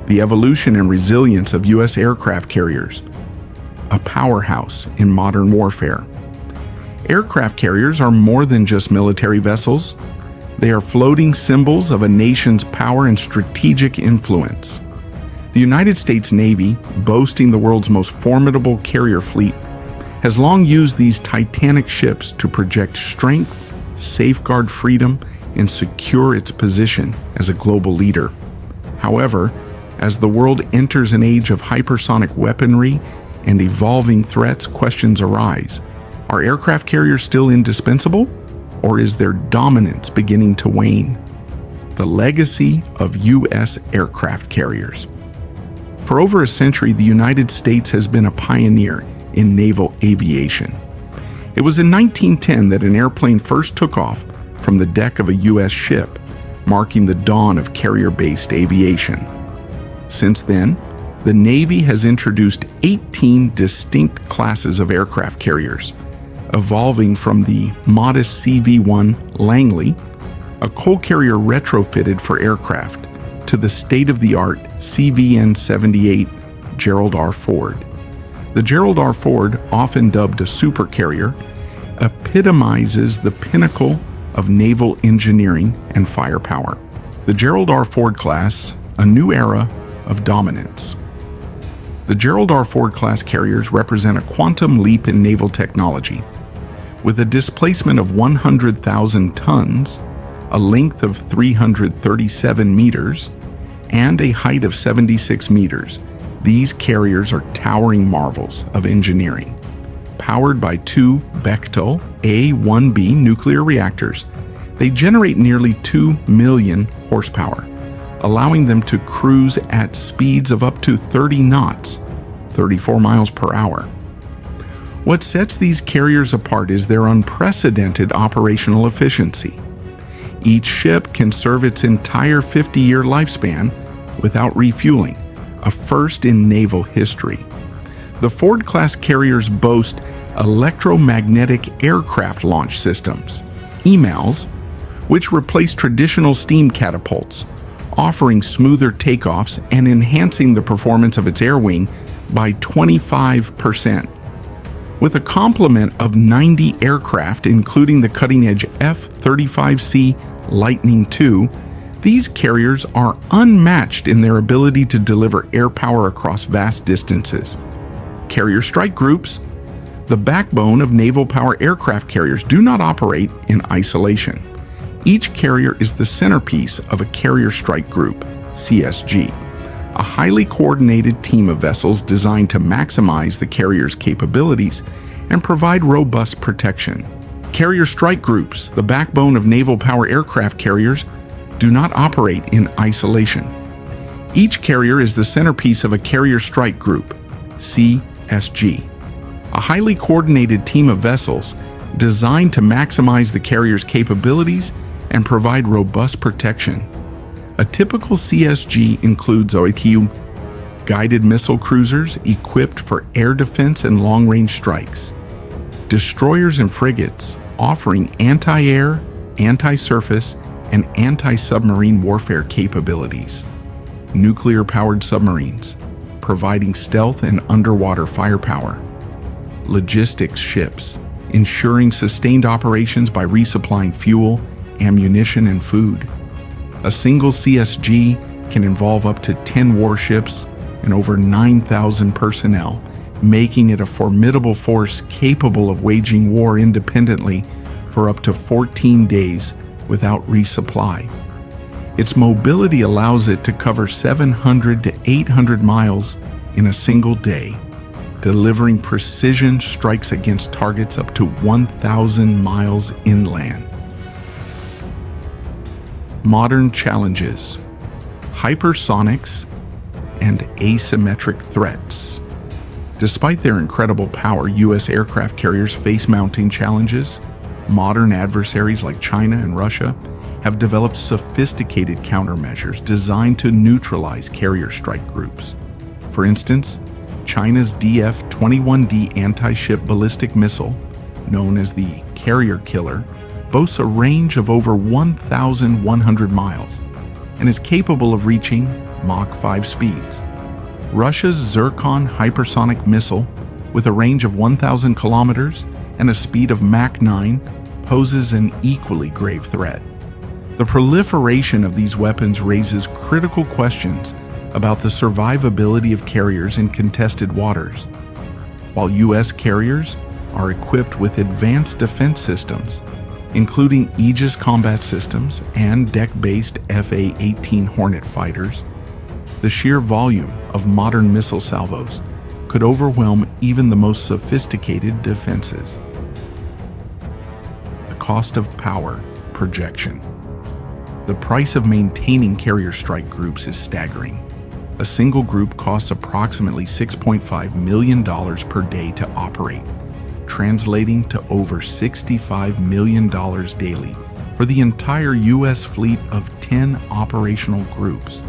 The evolution and resilience of U.S. aircraft carriers, a powerhouse in modern warfare. Aircraft carriers are more than just military vessels. They are floating symbols of a nation's power and strategic influence. The United States Navy, boasting the world's most formidable carrier fleet, has long used these titanic ships to project strength, safeguard freedom, and secure its position as a global leader. However, as the world enters an age of hypersonic weaponry and evolving threats, questions arise. Are aircraft carriers still indispensable, or is their dominance beginning to wane? The legacy of U.S. aircraft carriers. For over a century, the United States has been a pioneer in naval aviation. It was in 1910 that an airplane first took off from the deck of a U.S. ship, marking the dawn of carrier-based aviation. Since then, the Navy has introduced 18 distinct classes of aircraft carriers, evolving from the modest CV-1 Langley, a coal carrier retrofitted for aircraft, to the state-of-the-art CVN-78 Gerald R. Ford. The Gerald R. Ford, often dubbed a supercarrier, epitomizes the pinnacle of naval engineering and firepower. The Gerald R. Ford class, a new era of dominance. The Gerald R. Ford class carriers represent a quantum leap in naval technology. With a displacement of 100,000 tons, a length of 337 meters, and a height of 76 meters, these carriers are towering marvels of engineering. Powered by two Bechtel A-1B nuclear reactors, they generate nearly 2 million horsepower, allowing them to cruise at speeds of up to 30 knots, 34 miles per hour. What sets these carriers apart is their unprecedented operational efficiency. Each ship can serve its entire 50-year lifespan without refueling, a first in naval history. The Ford-class carriers boast electromagnetic aircraft launch systems, EMALS, which replace traditional steam catapults, offering smoother takeoffs and enhancing the performance of its air wing by 25%. With a complement of 90 aircraft, including the cutting-edge F-35C Lightning II, these carriers are unmatched in their ability to deliver air power across vast distances. Carrier strike groups, the backbone of naval power aircraft carriers, do not operate in isolation. Each carrier is the centerpiece of a carrier strike group, CSG, a highly coordinated team of vessels designed to maximize the carrier's capabilities and provide robust protection. Carrier strike groups, the backbone of naval power aircraft carriers, do not operate in isolation. Each carrier is the centerpiece of a carrier strike group, CSG, a highly coordinated team of vessels designed to maximize the carrier's capabilities and provide robust protection. A typical CSG includes OIQ guided missile cruisers equipped for air defense and long-range strikes, destroyers and frigates offering anti-air, anti-surface, and anti-submarine warfare capabilities, nuclear-powered submarines providing stealth and underwater firepower, logistics ships ensuring sustained operations by resupplying fuel, ammunition, and food. A single CSG can involve up to 10 warships and over 9,000 personnel, making it a formidable force capable of waging war independently for up to 14 days without resupply. Its mobility allows it to cover 700 to 800 miles in a single day, delivering precision strikes against targets up to 1,000 miles inland. Modern challenges, hypersonics, and asymmetric threats. Despite their incredible power, U.S. aircraft carriers face mounting challenges. Modern adversaries like China and Russia have developed sophisticated countermeasures designed to neutralize carrier strike groups. For instance, China's DF-21D anti-ship ballistic missile, known as the Carrier Killer, boasts a range of over 1,100 miles and is capable of reaching Mach 5 speeds. Russia's Zircon hypersonic missile, with a range of 1,000 kilometers and a speed of Mach 9, poses an equally grave threat. The proliferation of these weapons raises critical questions about the survivability of carriers in contested waters. While U.S. carriers are equipped with advanced defense systems, including Aegis combat systems and deck-based F/A-18 Hornet fighters, the sheer volume of modern missile salvos could overwhelm even the most sophisticated defenses. The cost of power projection. The price of maintaining carrier strike groups is staggering. A single group costs approximately $6.5 million per day to operate, translating to over $65 million daily for the entire U.S. fleet of 10 operational groups.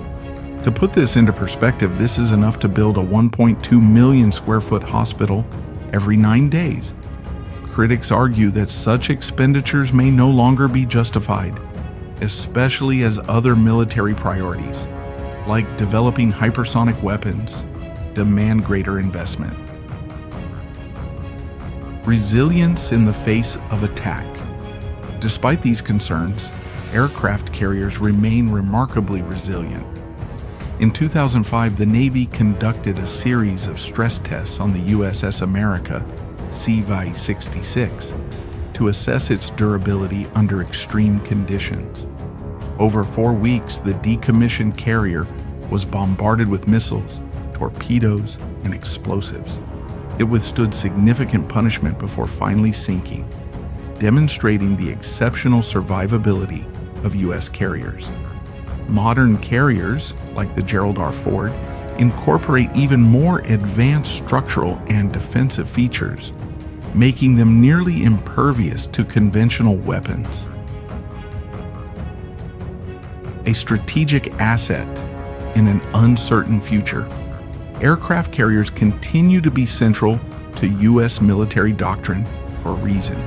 To put this into perspective, this is enough to build a 1.2 million square foot hospital every 9 days. Critics argue that such expenditures may no longer be justified, especially as other military priorities, like developing hypersonic weapons, demand greater investment. Resilience in the face of attack. Despite these concerns, aircraft carriers remain remarkably resilient. In 2005, the Navy conducted a series of stress tests on the USS America CVI-66 to assess its durability under extreme conditions. Over 4 weeks, the decommissioned carrier was bombarded with missiles, torpedoes, and explosives. It withstood significant punishment before finally sinking, demonstrating the exceptional survivability of U.S. carriers. Modern carriers, like the Gerald R. Ford, incorporate even more advanced structural and defensive features, making them nearly impervious to conventional weapons. A strategic asset in an uncertain future. Aircraft carriers continue to be central to U.S. military doctrine for a reason.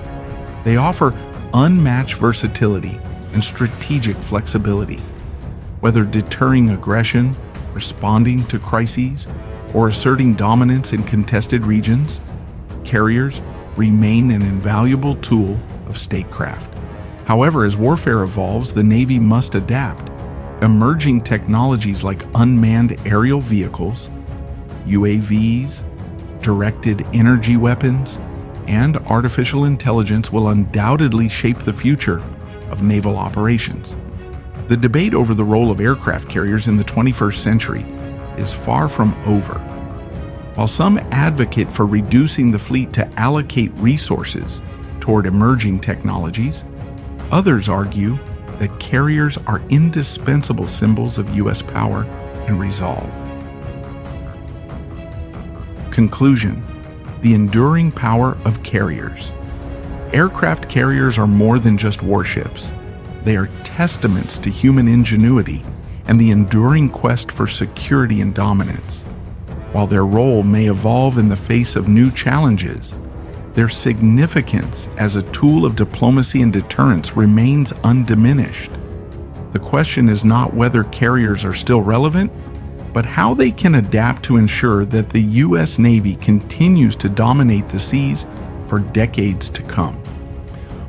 They offer unmatched versatility and strategic flexibility. Whether deterring aggression, responding to crises, or asserting dominance in contested regions, carriers remain an invaluable tool of statecraft. However, as warfare evolves, the Navy must adapt. Emerging technologies like unmanned aerial vehicles, UAVs, directed energy weapons, and artificial intelligence will undoubtedly shape the future of naval operations. The debate over the role of aircraft carriers in the 21st century is far from over. While some advocate for reducing the fleet to allocate resources toward emerging technologies, others argue that carriers are indispensable symbols of U.S. power and resolve. Conclusion: the enduring power of carriers. Aircraft carriers are more than just warships. They are testaments to human ingenuity and the enduring quest for security and dominance. While their role may evolve in the face of new challenges, their significance as a tool of diplomacy and deterrence remains undiminished. The question is not whether carriers are still relevant, but how they can adapt to ensure that the U.S. Navy continues to dominate the seas for decades to come.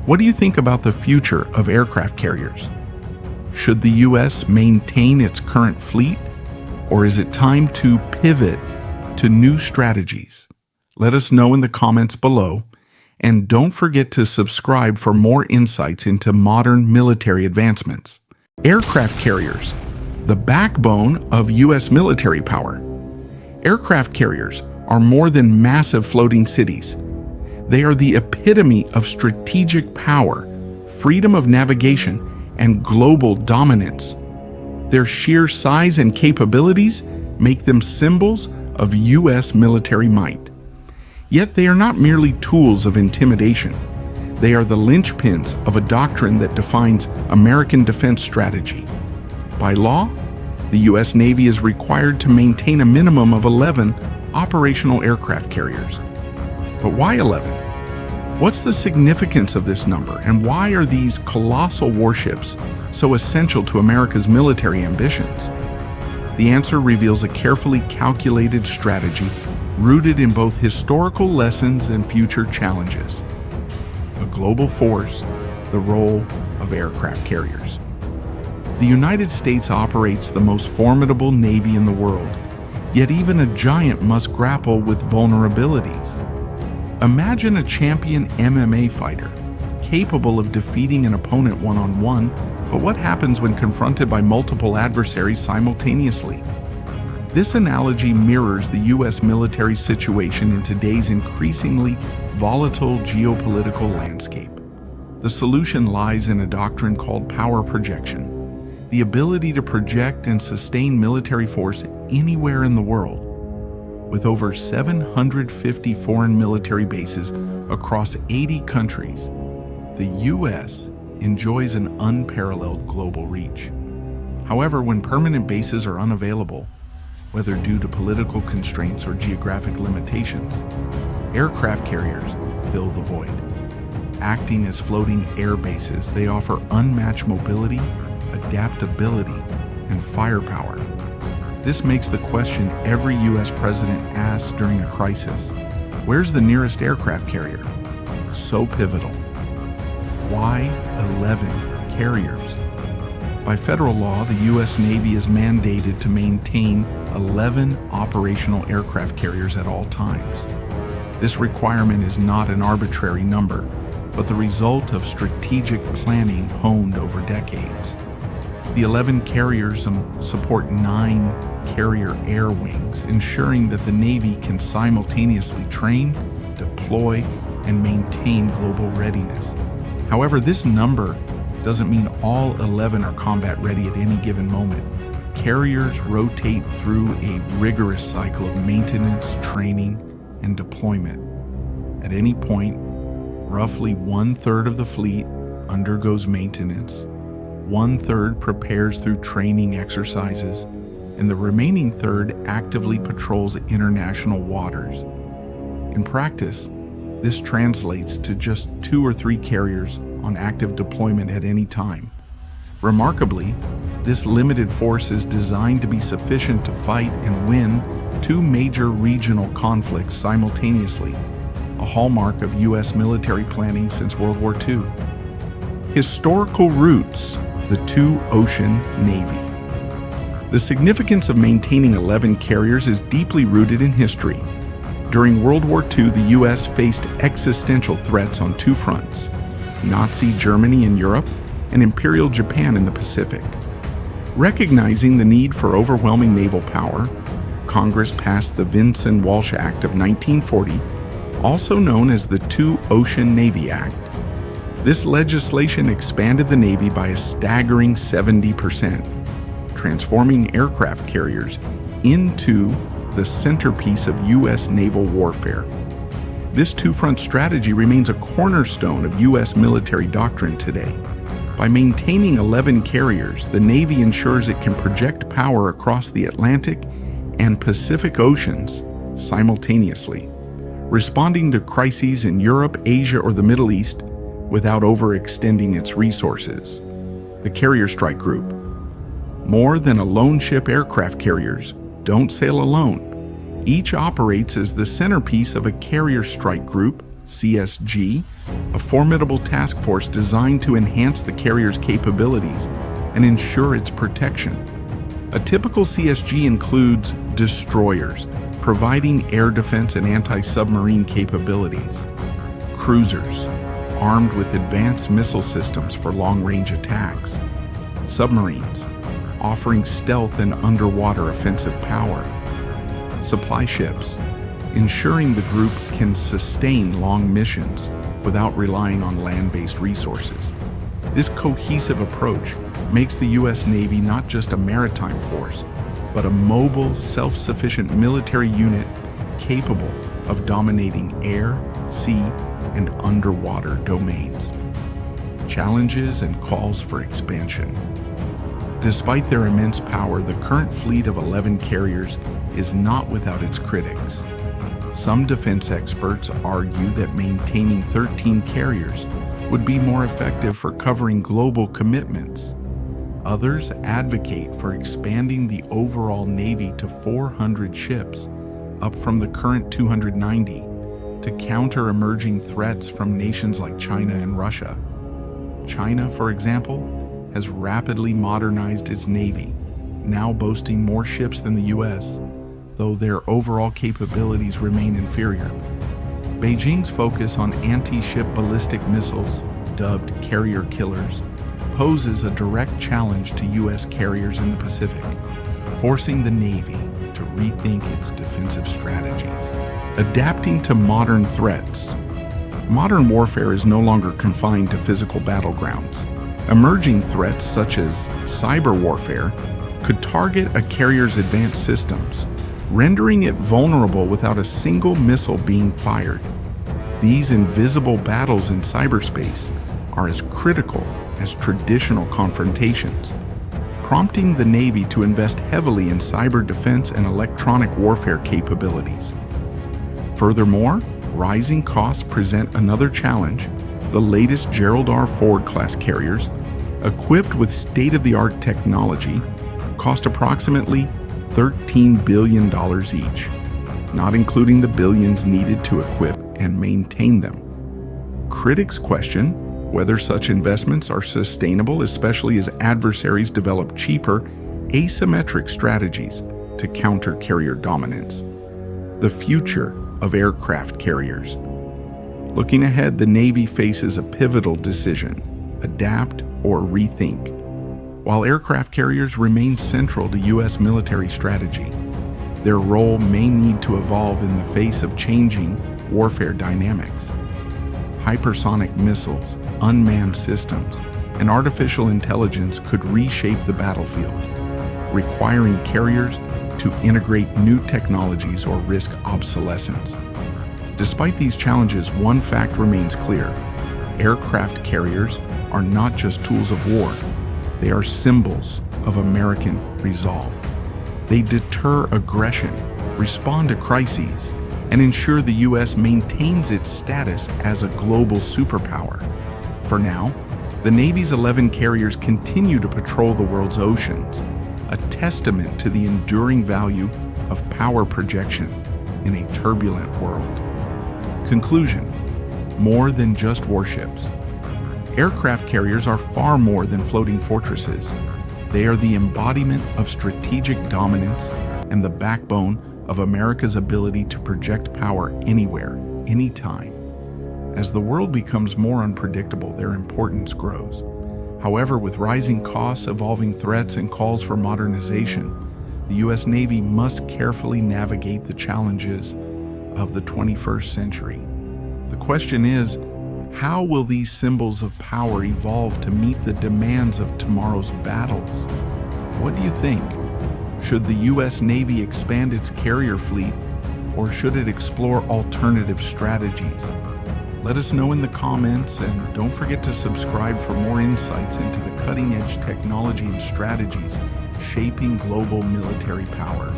What do you think about the future of aircraft carriers? Should the U.S. maintain its current fleet, or is it time to pivot to new strategies? Let us know in the comments below, and don't forget to subscribe for more insights into modern military advancements. Aircraft carriers, the backbone of U.S. military power. Aircraft carriers are more than massive floating cities. They are the epitome of strategic power, freedom of navigation, and global dominance. Their sheer size and capabilities make them symbols of U.S. military might. Yet they are not merely tools of intimidation. They are the linchpins of a doctrine that defines American defense strategy. By law, the U.S. Navy is required to maintain a minimum of 11 operational aircraft carriers. But why 11? What's the significance of this number, and why are these colossal warships so essential to America's military ambitions? The answer reveals a carefully calculated strategy rooted in both historical lessons and future challenges. A global force, the role of aircraft carriers. The United States operates the most formidable navy in the world, yet even a giant must grapple with vulnerabilities. Imagine a champion MMA fighter, capable of defeating an opponent one-on-one, but what happens when confronted by multiple adversaries simultaneously? This analogy mirrors the U.S. military situation in today's increasingly volatile geopolitical landscape. The solution lies in a doctrine called power projection, the ability to project and sustain military force anywhere in the world. With over 750 foreign military bases across 80 countries, the U.S. enjoys an unparalleled global reach. However, when permanent bases are unavailable, whether due to political constraints or geographic limitations, aircraft carriers fill the void. Acting as floating air bases, they offer unmatched mobility, adaptability, and firepower. This makes the question every U.S. president asks during a crisis: where's the nearest aircraft carrier? So pivotal. Why 11 carriers? By federal law, the U.S. Navy is mandated to maintain 11 operational aircraft carriers at all times. This requirement is not an arbitrary number, but the result of strategic planning honed over decades. The 11 carriers support 9 carrier air wings, ensuring that the Navy can simultaneously train, deploy, and maintain global readiness. However, this number doesn't mean all 11 are combat ready at any given moment. Carriers rotate through a rigorous cycle of maintenance, training, and deployment. At any point, roughly 1/3 of the fleet undergoes maintenance, 1/3 prepares through training exercises, and the remaining third actively patrols international waters. In practice, this translates to just 2 or 3 carriers on active deployment at any time. Remarkably, this limited force is designed to be sufficient to fight and win 2 major regional conflicts simultaneously, a hallmark of U.S. military planning since World War II. Historical roots: the 2-ocean Navy. The significance of maintaining 11 carriers is deeply rooted in history. During World War II, the U.S. faced existential threats on 2 fronts: Nazi Germany in Europe and Imperial Japan in the Pacific. Recognizing the need for overwhelming naval power, Congress passed the Vinson-Walsh Act of 1940, also known as the 2-Ocean Navy Act. This legislation expanded the Navy by a staggering 70%, transforming aircraft carriers into the centerpiece of U.S. naval warfare. This 2-front strategy remains a cornerstone of U.S. military doctrine today. By maintaining 11 carriers, the Navy ensures it can project power across the Atlantic and Pacific Oceans simultaneously, responding to crises in Europe, Asia, or the Middle East without overextending its resources. The Carrier Strike Group. More than a lone ship, aircraft carriers don't sail alone. Each operates as the centerpiece of a Carrier Strike Group, CSG, a formidable task force designed to enhance the carrier's capabilities and ensure its protection. A typical CSG includes destroyers, providing air defense and anti-submarine capabilities; cruisers, armed with advanced missile systems for long-range attacks; submarines, offering stealth and underwater offensive power; supply ships, ensuring the group can sustain long missions without relying on land-based resources. This cohesive approach makes the U.S. Navy not just a maritime force, but a mobile, self-sufficient military unit capable of dominating air, sea, and underwater domains. Challenges and calls for expansion. Despite their immense power, the current fleet of 11 carriers is not without its critics. Some defense experts argue that maintaining 13 carriers would be more effective for covering global commitments. Others advocate for expanding the overall Navy to 400 ships, up from the current 290, to counter emerging threats from nations like China and Russia. China, for example, has rapidly modernized its Navy, now boasting more ships than the US, though their overall capabilities remain inferior. Beijing's focus on anti-ship ballistic missiles, dubbed carrier killers, poses a direct challenge to US carriers in the Pacific, forcing the Navy to rethink its defensive strategies. Adapting to modern threats. Modern warfare is no longer confined to physical battlegrounds. Emerging threats such as cyber warfare could target a carrier's advanced systems, rendering it vulnerable without a single missile being fired. These invisible battles in cyberspace are as critical as traditional confrontations, prompting the Navy to invest heavily in cyber defense and electronic warfare capabilities. Furthermore, rising costs present another challenge. The latest Gerald R. Ford-class carriers, equipped with state-of-the-art technology, cost approximately $13 billion each, not including the billions needed to equip and maintain them. Critics question whether such investments are sustainable, especially as adversaries develop cheaper, asymmetric strategies to counter carrier dominance. The future of aircraft carriers. Looking ahead, the Navy faces a pivotal decision: adapt or rethink. While aircraft carriers remain central to U.S. military strategy, their role may need to evolve in the face of changing warfare dynamics. Hypersonic missiles, unmanned systems, and artificial intelligence could reshape the battlefield, requiring carriers to integrate new technologies or risk obsolescence. Despite these challenges, one fact remains clear: aircraft carriers are not just tools of war, they are symbols of American resolve. They deter aggression, respond to crises, and ensure the U.S. maintains its status as a global superpower. For now, the Navy's 11 carriers continue to patrol the world's oceans, a testament to the enduring value of power projection in a turbulent world. Conclusion: more than just warships. Aircraft carriers are far more than floating fortresses. They are the embodiment of strategic dominance and the backbone of America's ability to project power anywhere, anytime. As the world becomes more unpredictable, their importance grows. However, with rising costs, evolving threats, and calls for modernization, the U.S. Navy must carefully navigate the challenges of the 21st century. The question is, how will these symbols of power evolve to meet the demands of tomorrow's battles? What do you think? Should the U.S. Navy expand its carrier fleet, or should it explore alternative strategies? Let us know in the comments, and don't forget to subscribe for more insights into the cutting-edge technology and strategies shaping global military power.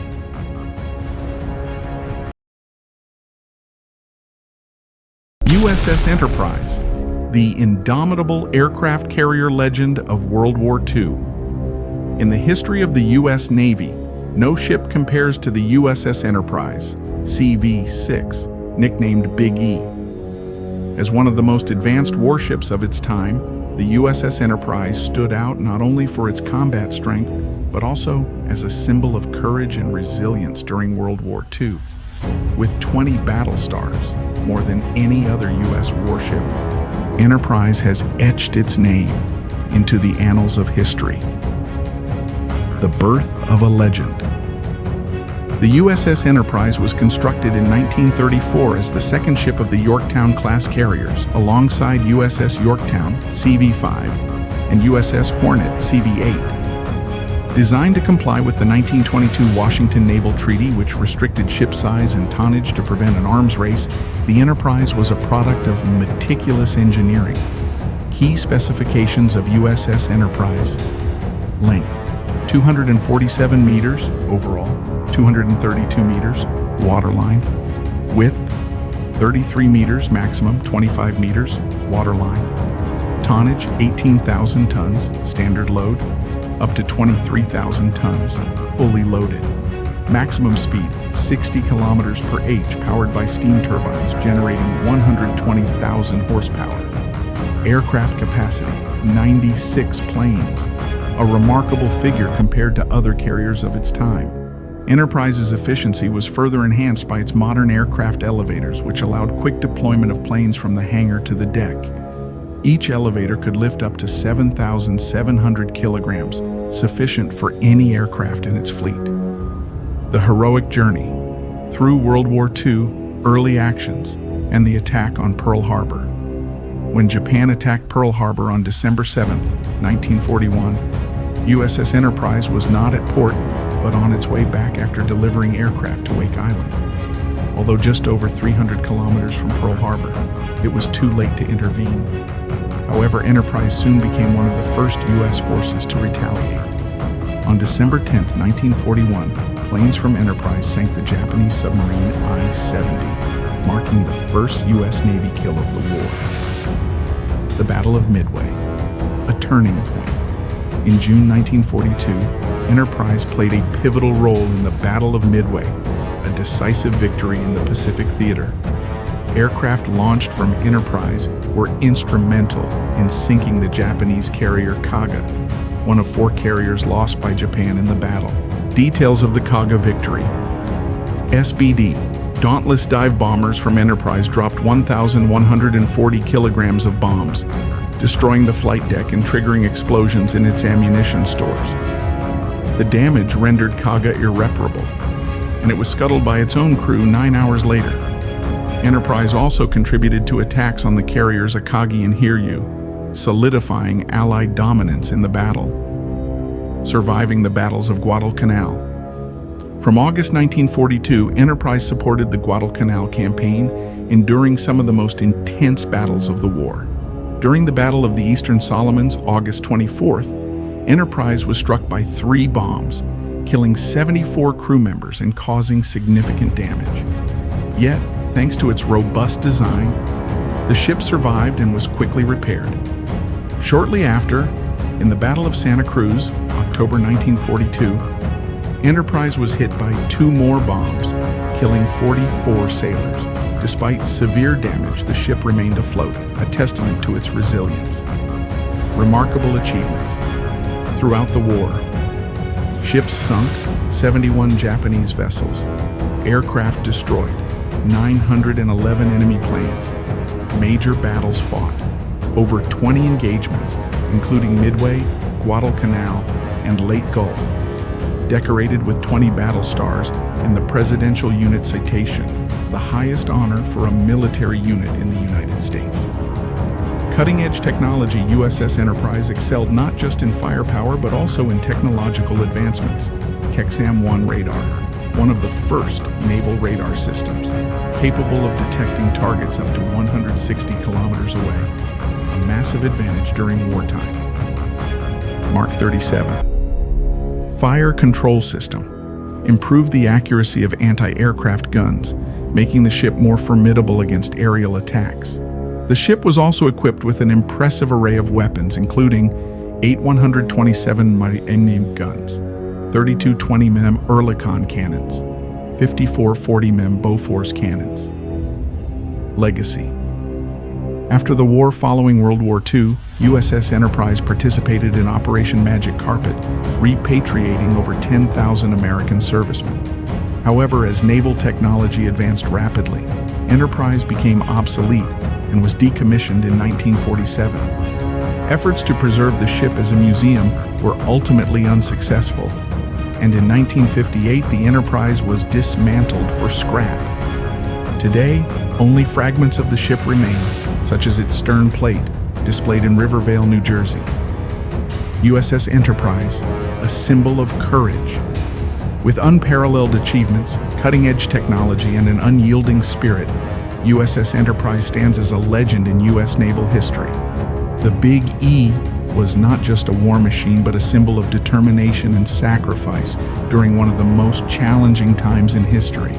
USS Enterprise, the indomitable aircraft carrier legend of World War II. In the history of the U.S. Navy, no ship compares to the USS Enterprise, CV-6, nicknamed Big E. As one of the most advanced warships of its time, the USS Enterprise stood out not only for its combat strength, but also as a symbol of courage and resilience during World War II. With 20 battle stars, more than any other U.S. warship, Enterprise has etched its name into the annals of history. The birth of a legend. The USS Enterprise was constructed in 1934 as the second ship of the Yorktown-class carriers, alongside USS Yorktown, CV-5, and USS Hornet, CV-8. Designed to comply with the 1922 Washington Naval Treaty, which restricted ship size and tonnage to prevent an arms race, the Enterprise was a product of meticulous engineering. Key specifications of USS Enterprise: length, 247 meters overall, 232 meters waterline; width, 33 meters maximum, 25 meters waterline; tonnage, 18,000 tons standard load; up to 23,000 tons, fully loaded. Maximum speed, 60 kilometers per h, powered by steam turbines generating 120,000 horsepower. Aircraft capacity, 96 planes, a remarkable figure compared to other carriers of its time. Enterprise's efficiency was further enhanced by its modern aircraft elevators, which allowed quick deployment of planes from the hangar to the deck. Each elevator could lift up to 7,700 kilograms, sufficient for any aircraft in its fleet. The heroic journey through World War II, early actions, and the attack on Pearl Harbor. When Japan attacked Pearl Harbor on December 7, 1941, USS Enterprise was not at port, but on its way back after delivering aircraft to Wake Island. Although just over 300 kilometers from Pearl Harbor, it was too late to intervene. However, Enterprise soon became one of the first U.S. forces to retaliate. On December 10, 1941, planes from Enterprise sank the Japanese submarine I-70, marking the first U.S. Navy kill of the war. The Battle of Midway, a turning point. In June 1942, Enterprise played a pivotal role in the Battle of Midway, a decisive victory in the Pacific theater. Aircraft launched from Enterprise were instrumental in sinking the Japanese carrier Kaga, one of 4 carriers lost by Japan in the battle. Details of the Kaga victory. SBD, dauntless dive bombers from Enterprise dropped 1,140 kilograms of bombs, destroying the flight deck and triggering explosions in its ammunition stores. The damage rendered Kaga irreparable, and it was scuttled by its own crew 9 hours later. Enterprise also contributed to attacks on the carriers Akagi and Hiryu, solidifying Allied dominance in the battle. Surviving the battles of Guadalcanal. From August 1942, Enterprise supported the Guadalcanal campaign, enduring some of the most intense battles of the war. During the Battle of the Eastern Solomons, August 24th, Enterprise was struck by 3 bombs, killing 74 crew members and causing significant damage. Yet, thanks to its robust design, the ship survived and was quickly repaired. Shortly after, in the Battle of Santa Cruz, October 1942, Enterprise was hit by 2 more bombs, killing 44 sailors. Despite severe damage, the ship remained afloat, a testament to its resilience. Remarkable achievements. Throughout the war, ships sunk, 71 Japanese vessels, aircraft destroyed, 911 enemy planes, major battles fought, over 20 engagements, including Midway, Guadalcanal, and Lake Gulf, decorated with 20 battle stars and the Presidential Unit Citation, the highest honor for a military unit in the United States. Cutting-edge technology, USS Enterprise excelled not just in firepower but also in technological advancements. KEXAM-1 radar, one of the first naval radar systems, capable of detecting targets up to 160 kilometers away, a massive advantage during wartime. Mark 37. Fire control system, improved the accuracy of anti-aircraft guns, making the ship more formidable against aerial attacks. The ship was also equipped with an impressive array of weapons, including 8 127 mm guns, 32 20 mm Oerlikon cannons, 54 40 mm Bofors cannons. Legacy. After the war following World War II, USS Enterprise participated in Operation Magic Carpet, repatriating over 10,000 American servicemen. However, as naval technology advanced rapidly, Enterprise became obsolete and was decommissioned in 1947. Efforts to preserve the ship as a museum were ultimately unsuccessful, and in 1958 the Enterprise was dismantled for scrap. Today, only fragments of the ship remain, such as its stern plate, displayed in Rivervale, New Jersey. USS Enterprise, a symbol of courage. With unparalleled achievements, cutting-edge technology, and an unyielding spirit, USS Enterprise stands as a legend in U.S. naval history. The Big E was not just a war machine, but a symbol of determination and sacrifice during one of the most challenging times in history.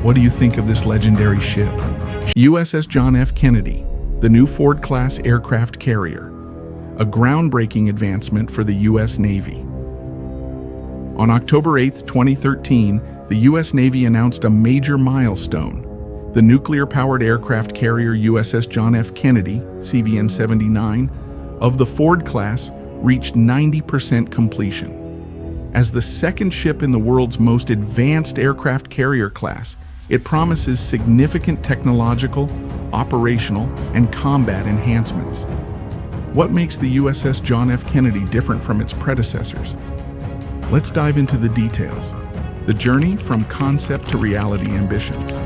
What do you think of this legendary ship? USS John F. Kennedy, the new Ford-class aircraft carrier. a groundbreaking advancement for the U.S. Navy. On October 8, 2013, the U.S. Navy announced a major milestone. The nuclear-powered aircraft carrier USS John F. Kennedy, CVN-79, of the Ford class reached 90% completion. As the second ship in the world's most advanced aircraft carrier class, it promises significant technological, operational, and combat enhancements. What makes the USS John F. Kennedy different from its predecessors? Let's dive into the details. The journey from concept to reality ambitions.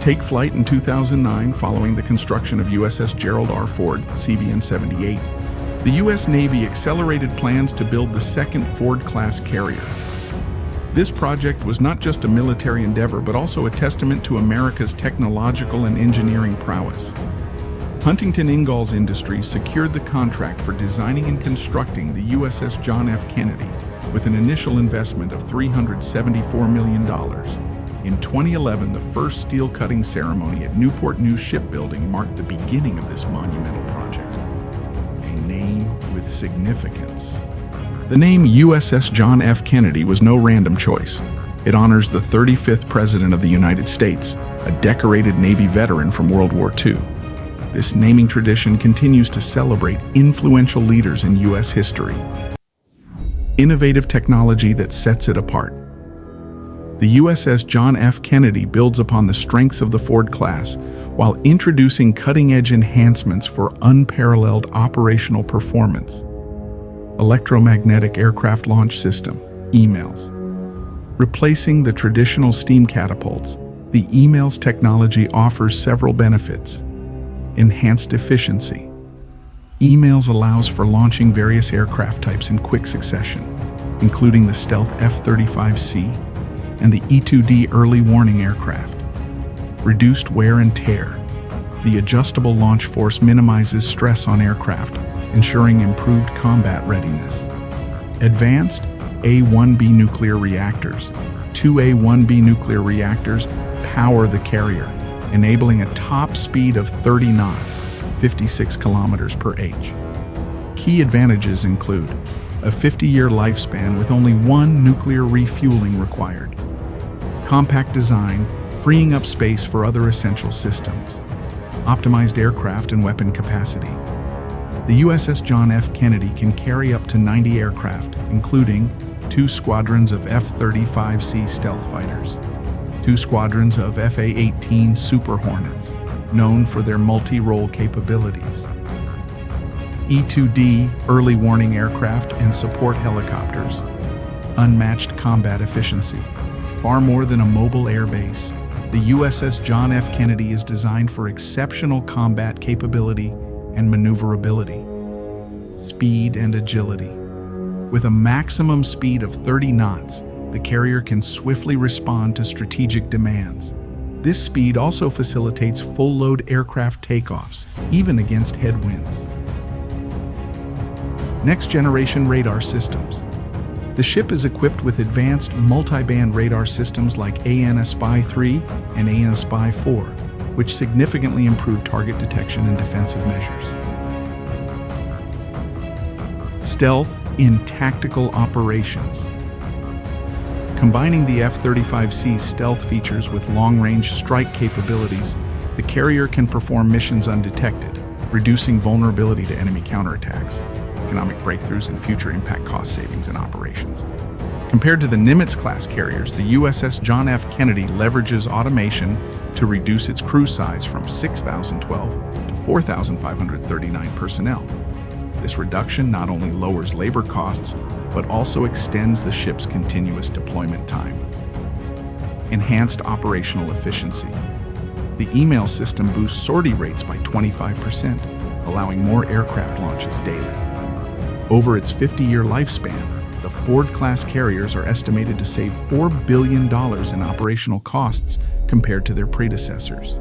Take flight in 2009 following the construction of USS Gerald R. Ford, CVN-78. The U.S. Navy accelerated plans to build the second Ford-class carrier. This project was not just a military endeavor, but also a testament to America's technological and engineering prowess. Huntington Ingalls Industries secured the contract for designing and constructing the USS John F. Kennedy with an initial investment of $374 million. In 2011, the first steel cutting ceremony at Newport News Shipbuilding marked the beginning of this monumental project. A name with significance. The name USS John F. Kennedy was no random choice. It honors the 35th President of the United States, a decorated Navy veteran from World War II. This naming tradition continues to celebrate influential leaders in U.S. history. Innovative technology that sets it apart. The USS John F. Kennedy builds upon the strengths of the Ford class while introducing cutting-edge enhancements for unparalleled operational performance. Electromagnetic Aircraft Launch System, EMALS. Replacing the traditional steam catapults, the EMALS technology offers several benefits. Enhanced efficiency. EMALS allows for launching various aircraft types in quick succession, including the stealth F-35C and the E-2D early warning aircraft. Reduced wear and tear. The adjustable launch force minimizes stress on aircraft, ensuring improved combat readiness. Advanced A-1B nuclear reactors. Two A-1B nuclear reactors power the carrier, enabling a top speed of 30 knots, 56 kilometers per h. Key advantages include a 50-year lifespan with only one nuclear refueling required, compact design, freeing up space for other essential systems, optimized aircraft and weapon capacity. The USS John F. Kennedy can carry up to 90 aircraft, including 2 squadrons of F-35C stealth fighters, 2 squadrons of FA-18 Super Hornets, known for their multi-role capabilities, E-2D early warning aircraft and support helicopters, unmatched combat efficiency. Far more than a mobile air base, the USS John F. Kennedy is designed for exceptional combat capability and maneuverability, speed and agility. With a maximum speed of 30 knots, the carrier can swiftly respond to strategic demands. This speed also facilitates full-load aircraft takeoffs, even against headwinds. Next-generation radar systems. The ship is equipped with advanced multi-band radar systems like AN/SPY-3 and AN/SPY-4, which significantly improve target detection and defensive measures. Stealth in tactical operations. Combining the F-35C's stealth features with long-range strike capabilities, the carrier can perform missions undetected, reducing vulnerability to enemy counterattacks, economic breakthroughs, and future impact cost savings in operations. Compared to the Nimitz-class carriers, the USS John F. Kennedy leverages automation to reduce its crew size from 6,012 to 4,539 personnel. This reduction not only lowers labor costs, but also extends the ship's continuous deployment time. Enhanced operational efficiency. The email system boosts sortie rates by 25%, allowing more aircraft launches daily. Over its 50-year lifespan, the Ford-class carriers are estimated to save $4 billion in operational costs compared to their predecessors.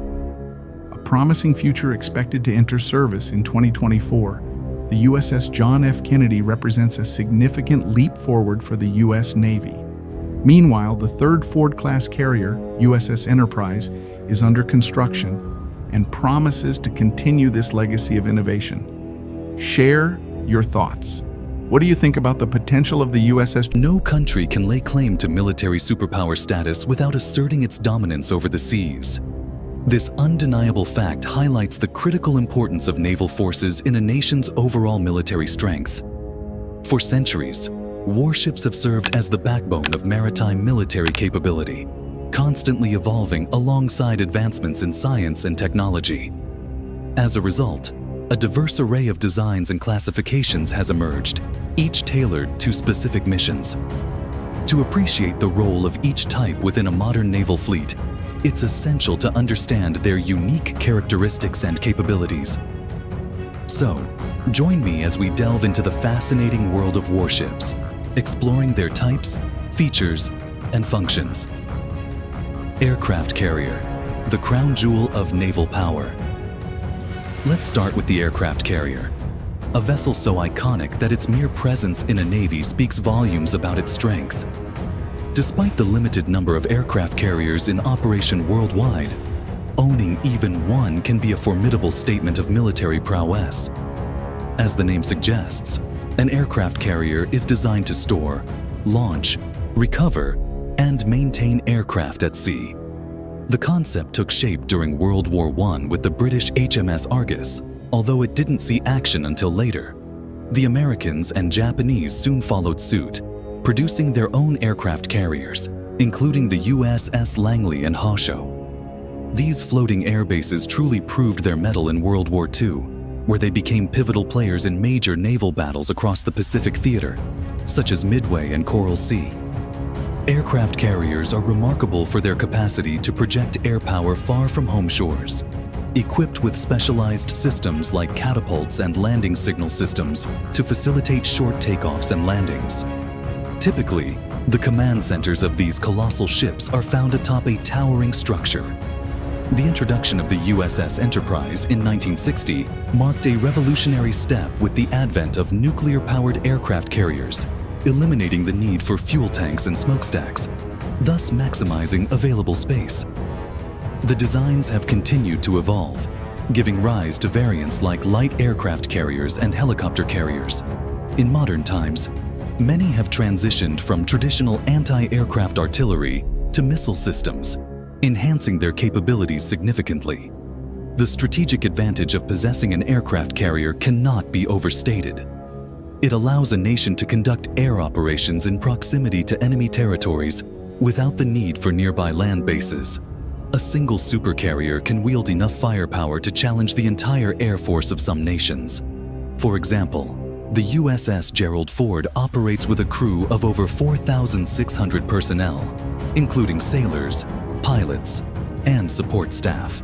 A promising future expected to enter service in 2024, the USS John F. Kennedy represents a significant leap forward for the U.S. Navy. Meanwhile, the third Ford-class carrier, USS Enterprise, is under construction and promises to continue this legacy of innovation. Share your thoughts. What do you think about the potential of the USS? No country can lay claim to military superpower status without asserting its dominance over the seas. This undeniable fact highlights the critical importance of naval forces in a nation's overall military strength. For centuries, warships have served as the backbone of maritime military capability, constantly evolving alongside advancements in science and technology. As a result, a diverse array of designs and classifications has emerged, each tailored to specific missions. To appreciate the role of each type within a modern naval fleet, it's essential to understand their unique characteristics and capabilities. So, join me as we delve into the fascinating world of warships, exploring their types, features, and functions. Aircraft carrier, the crown jewel of naval power. Let's start with the aircraft carrier, a vessel so iconic that its mere presence in a navy speaks volumes about its strength. Despite the limited number of aircraft carriers in operation worldwide, owning even one can be a formidable statement of military prowess. As the name suggests, an aircraft carrier is designed to store, launch, recover, and maintain aircraft at sea. The concept took shape during World War I with the British HMS Argus, although it didn't see action until later. The Americans and Japanese soon followed suit, producing their own aircraft carriers, including the USS Langley and Hosho. These floating air bases truly proved their mettle in World War II, where they became pivotal players in major naval battles across the Pacific Theater, such as Midway and Coral Sea. Aircraft carriers are remarkable for their capacity to project air power far from home shores. Equipped with specialized systems like catapults and landing signal systems to facilitate short takeoffs and landings. Typically, the command centers of these colossal ships are found atop a towering structure. The introduction of the USS Enterprise in 1960 marked a revolutionary step with the advent of nuclear-powered aircraft carriers, eliminating the need for fuel tanks and smokestacks, thus maximizing available space. The designs have continued to evolve, giving rise to variants like light aircraft carriers and helicopter carriers. In modern times, many have transitioned from traditional anti-aircraft artillery to missile systems, enhancing their capabilities significantly. The strategic advantage of possessing an aircraft carrier cannot be overstated. It allows a nation to conduct air operations in proximity to enemy territories without the need for nearby land bases. A single supercarrier can wield enough firepower to challenge the entire air force of some nations. For example, the USS Gerald Ford operates with a crew of over 4,600 personnel, including sailors, pilots, and support staff.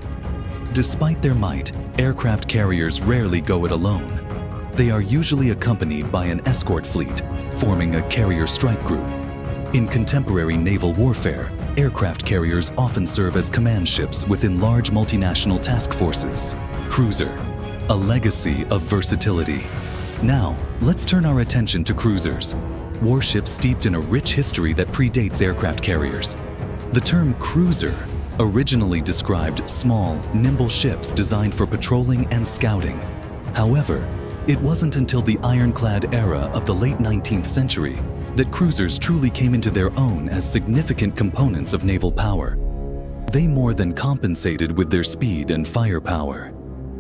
Despite their might, aircraft carriers rarely go it alone. They are usually accompanied by an escort fleet, forming a carrier strike group. In contemporary naval warfare, aircraft carriers often serve as command ships within large multinational task forces. Cruiser, a legacy of versatility. Now, let's turn our attention to cruisers, warships steeped in a rich history that predates aircraft carriers. The term cruiser originally described small, nimble ships designed for patrolling and scouting. However, it wasn't until the ironclad era of the late 19th century that cruisers truly came into their own as significant components of naval power. They more than compensated with their speed and firepower.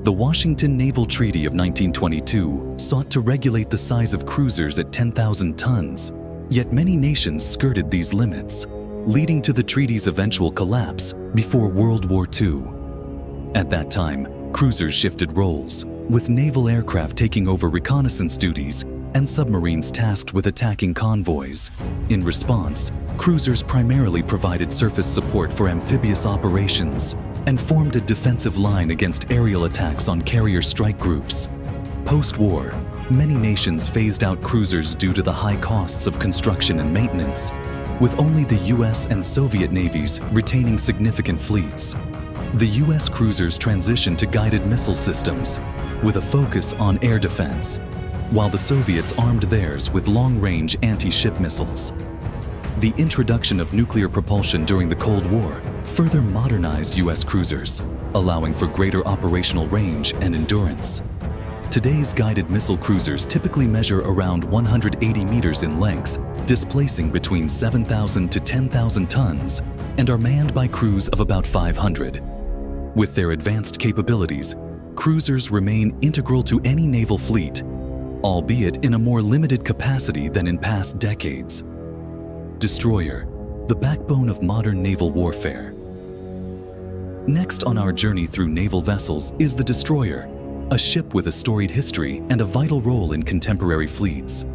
The Washington Naval Treaty of 1922 sought to regulate the size of cruisers at 10,000 tons, yet many nations skirted these limits, leading to the treaty's eventual collapse before World War II. At that time, cruisers shifted roles, with naval aircraft taking over reconnaissance duties and submarines tasked with attacking convoys. In response, cruisers primarily provided surface support for amphibious operations and formed a defensive line against aerial attacks on carrier strike groups. Post-war, many nations phased out cruisers due to the high costs of construction and maintenance, with only the US and Soviet navies retaining significant fleets. The US cruisers transitioned to guided missile systems, with a focus on air defense, while the Soviets armed theirs with long-range anti-ship missiles. The introduction of nuclear propulsion during the Cold War further modernized US cruisers, allowing for greater operational range and endurance. Today's guided missile cruisers typically measure around 180 meters in length, displacing between 7,000 to 10,000 tons, and are manned by crews of about 500. With their advanced capabilities, cruisers remain integral to any naval fleet, albeit in a more limited capacity than in past decades. Destroyer, the backbone of modern naval warfare. Next on our journey through naval vessels is the destroyer, a ship with a storied history and a vital role in contemporary fleets.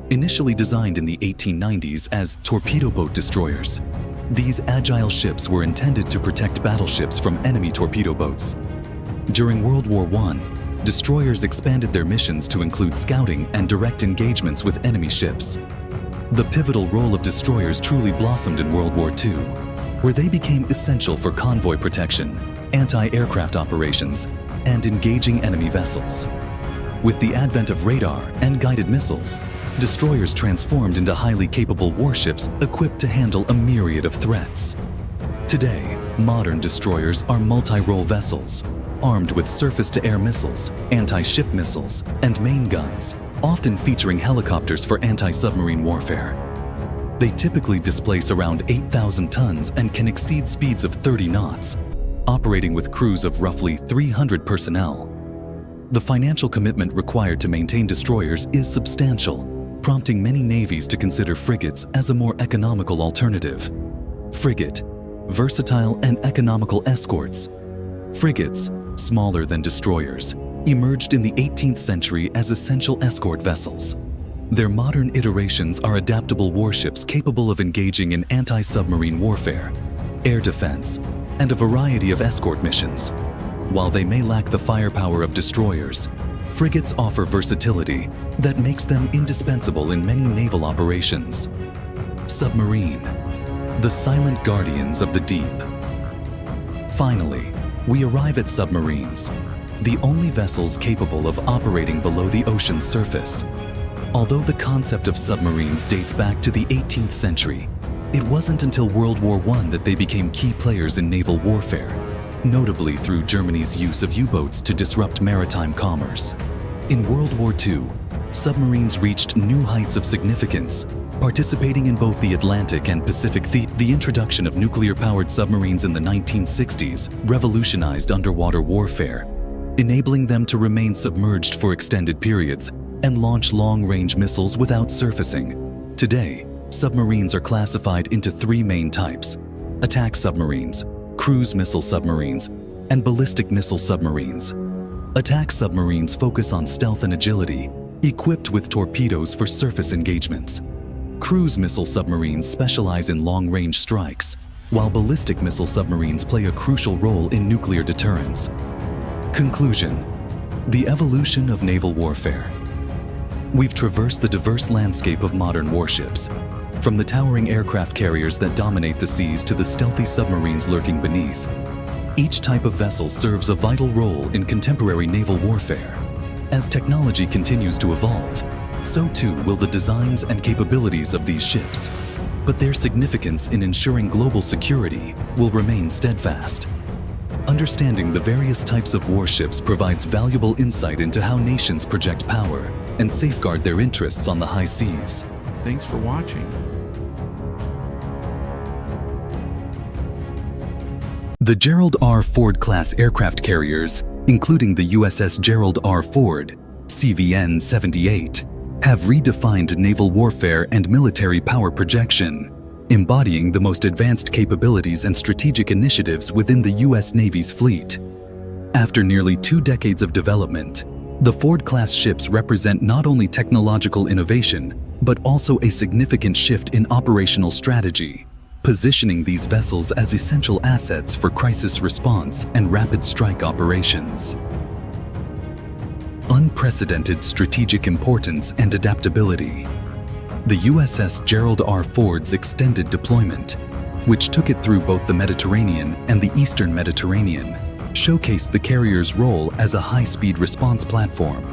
Initially designed in the 1890s as torpedo boat destroyers, these agile ships were intended to protect battleships from enemy torpedo boats. During World War I, destroyers expanded their missions to include scouting and direct engagements with enemy ships. The pivotal role of destroyers truly blossomed in World War II, where they became essential for convoy protection, anti-aircraft operations, and engaging enemy vessels. With the advent of radar and guided missiles, destroyers transformed into highly capable warships equipped to handle a myriad of threats. Today, modern destroyers are multi-role vessels, armed with surface-to-air missiles, anti-ship missiles, and main guns, often featuring helicopters for anti-submarine warfare. They typically displace around 8,000 tons and can exceed speeds of 30 knots, operating with crews of roughly 300 personnel. The financial commitment required to maintain destroyers is substantial, prompting many navies to consider frigates as a more economical alternative. Frigate, versatile and economical escorts. Frigates, smaller than destroyers, emerged in the 18th century as essential escort vessels. Their modern iterations are adaptable warships capable of engaging in anti-submarine warfare, air defense, and a variety of escort missions. While they may lack the firepower of destroyers, frigates offer versatility that makes them indispensable in many naval operations. Submarine, the silent guardians of the deep. Finally, we arrive at submarines, the only vessels capable of operating below the ocean's surface. Although the concept of submarines dates back to the 18th century, it wasn't until World War I that they became key players in naval warfare, notably through Germany's use of U-boats to disrupt maritime commerce. In World War II, submarines reached new heights of significance, participating in both the Atlantic and Pacific theaters. The introduction of nuclear-powered submarines in the 1960s revolutionized underwater warfare, enabling them to remain submerged for extended periods and launch long-range missiles without surfacing. Today, submarines are classified into three main types: attack submarines, cruise missile submarines, and ballistic missile submarines. Attack submarines focus on stealth and agility, equipped with torpedoes for surface engagements. Cruise missile submarines specialize in long-range strikes, while ballistic missile submarines play a crucial role in nuclear deterrence. Conclusion: the evolution of naval warfare. We've traversed the diverse landscape of modern warships, from the towering aircraft carriers that dominate the seas to the stealthy submarines lurking beneath. Each type of vessel serves a vital role in contemporary naval warfare. As technology continues to evolve, so too will the designs and capabilities of these ships. But their significance in ensuring global security will remain steadfast. Understanding the various types of warships provides valuable insight into how nations project power and safeguard their interests on the high seas. Thanks for watching. The Gerald R. Ford-class aircraft carriers, including the USS Gerald R. Ford, CVN-78, have redefined naval warfare and military power projection, embodying the most advanced capabilities and strategic initiatives within the U.S. Navy's fleet. After nearly 2 decades of development, the Ford-class ships represent not only technological innovation, but also a significant shift in operational strategy, positioning these vessels as essential assets for crisis response and rapid strike operations. Unprecedented strategic importance and adaptability. The USS Gerald R. Ford's extended deployment, which took it through both the Mediterranean and the Eastern Mediterranean, showcased the carrier's role as a high-speed response platform.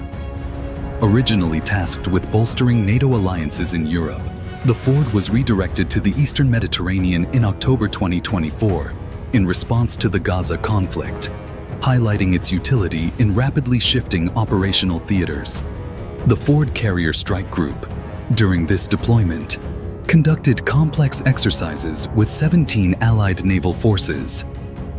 Originally tasked with bolstering NATO alliances in Europe, the Ford was redirected to the Eastern Mediterranean in October 2024 in response to the Gaza conflict. highlighting its utility in rapidly shifting operational theaters. The Ford Carrier Strike Group, during this deployment, conducted complex exercises with 17 Allied naval forces,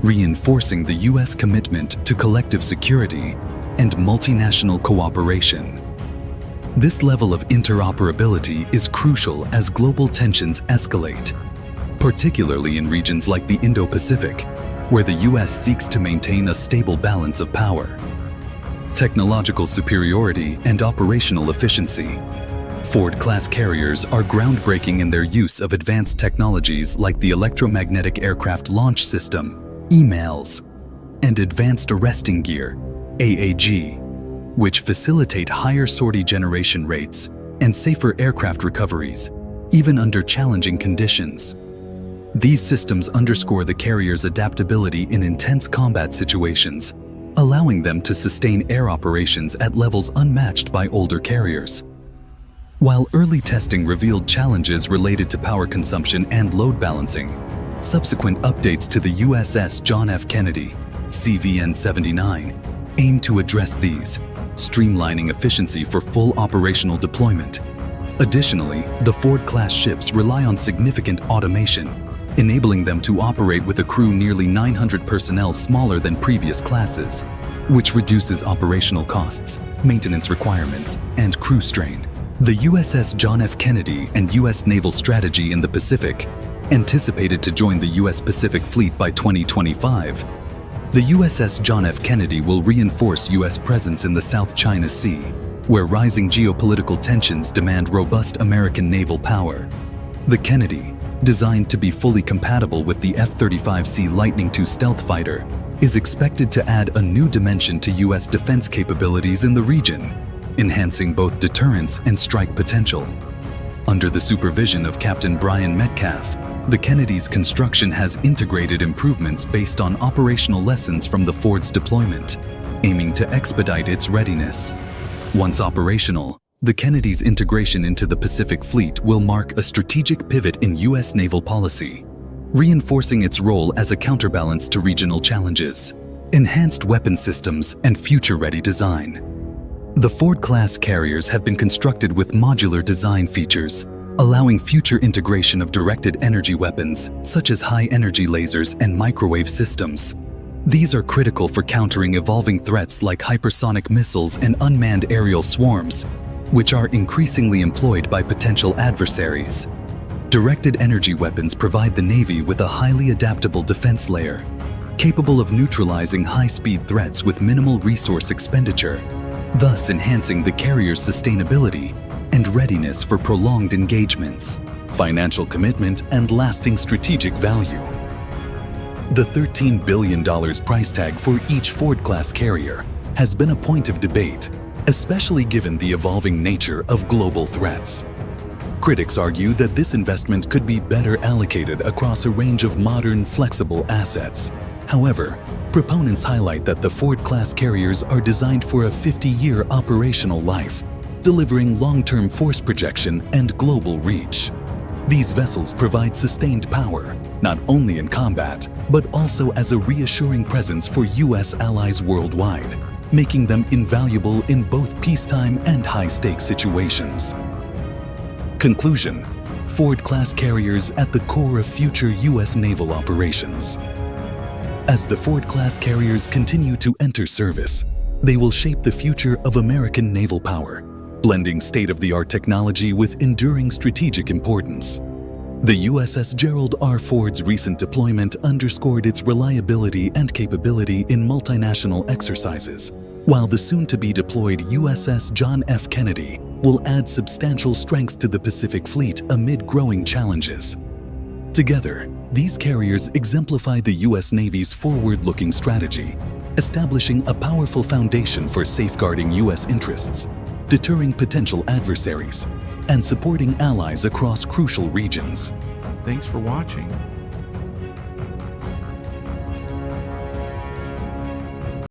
reinforcing the U.S. commitment to collective security and multinational cooperation. This level of interoperability is crucial as global tensions escalate, particularly in regions like the Indo-Pacific, where the U.S. seeks to maintain a stable balance of power. Technological superiority and operational efficiency. Ford-class carriers are groundbreaking in their use of advanced technologies like the Electromagnetic Aircraft Launch System, EMALS, and Advanced Arresting Gear, AAG, which facilitate higher sortie generation rates and safer aircraft recoveries, even under challenging conditions. These systems underscore the carrier's adaptability in intense combat situations, allowing them to sustain air operations at levels unmatched by older carriers. While early testing revealed challenges related to power consumption and load balancing, subsequent updates to the USS John F. Kennedy, CVN-79, aim to address these, streamlining efficiency for full operational deployment. Additionally, the Ford-class ships rely on significant automation, enabling them to operate with a crew nearly 900 personnel smaller than previous classes, which reduces operational costs, maintenance requirements, and crew strain. The USS John F. Kennedy and U.S. Naval Strategy in the Pacific, anticipated to join the U.S. Pacific Fleet by 2025, the USS John F. Kennedy will reinforce U.S. presence in the South China Sea, where rising geopolitical tensions demand robust American naval power. The Kennedy, designed to be fully compatible with the F-35C Lightning II stealth fighter, is expected to add a new dimension to U.S. defense capabilities in the region, enhancing both deterrence and strike potential. Under the supervision of Captain Brian Metcalf, the Kennedy's construction has integrated improvements based on operational lessons from the Ford's deployment, aiming to expedite its readiness. Once operational, the Kennedy's integration into the Pacific Fleet will mark a strategic pivot in U.S. naval policy, reinforcing its role as a counterbalance to regional challenges, enhanced weapon systems, and future-ready design. The Ford-class carriers have been constructed with modular design features, allowing future integration of directed energy weapons, such as high-energy lasers and microwave systems. These are critical for countering evolving threats like hypersonic missiles and unmanned aerial swarms, which are increasingly employed by potential adversaries. Directed energy weapons provide the Navy with a highly adaptable defense layer, capable of neutralizing high-speed threats with minimal resource expenditure, thus enhancing the carrier's sustainability and readiness for prolonged engagements. Financial commitment and lasting strategic value. The $13 billion price tag for each Ford-class carrier has been a point of debate, especially given the evolving nature of global threats. Critics argue that this investment could be better allocated across a range of modern, flexible assets. However, proponents highlight that the Ford-class carriers are designed for a 50-year operational life, delivering long-term force projection and global reach. These vessels provide sustained power, not only in combat, but also as a reassuring presence for U.S. allies worldwide, making them invaluable in both peacetime and high-stakes situations. Conclusion: Ford-class carriers at the core of future U.S. naval operations. As the Ford-class carriers continue to enter service, they will shape the future of American naval power, blending state-of-the-art technology with enduring strategic importance. The USS Gerald R. Ford's recent deployment underscored its reliability and capability in multinational exercises, while the soon-to-be deployed USS John F. Kennedy will add substantial strength to the Pacific Fleet amid growing challenges. Together, these carriers exemplify the U.S. Navy's forward-looking strategy, establishing a powerful foundation for safeguarding U.S. interests, deterring potential adversaries, and supporting allies across crucial regions. Thanks for watching.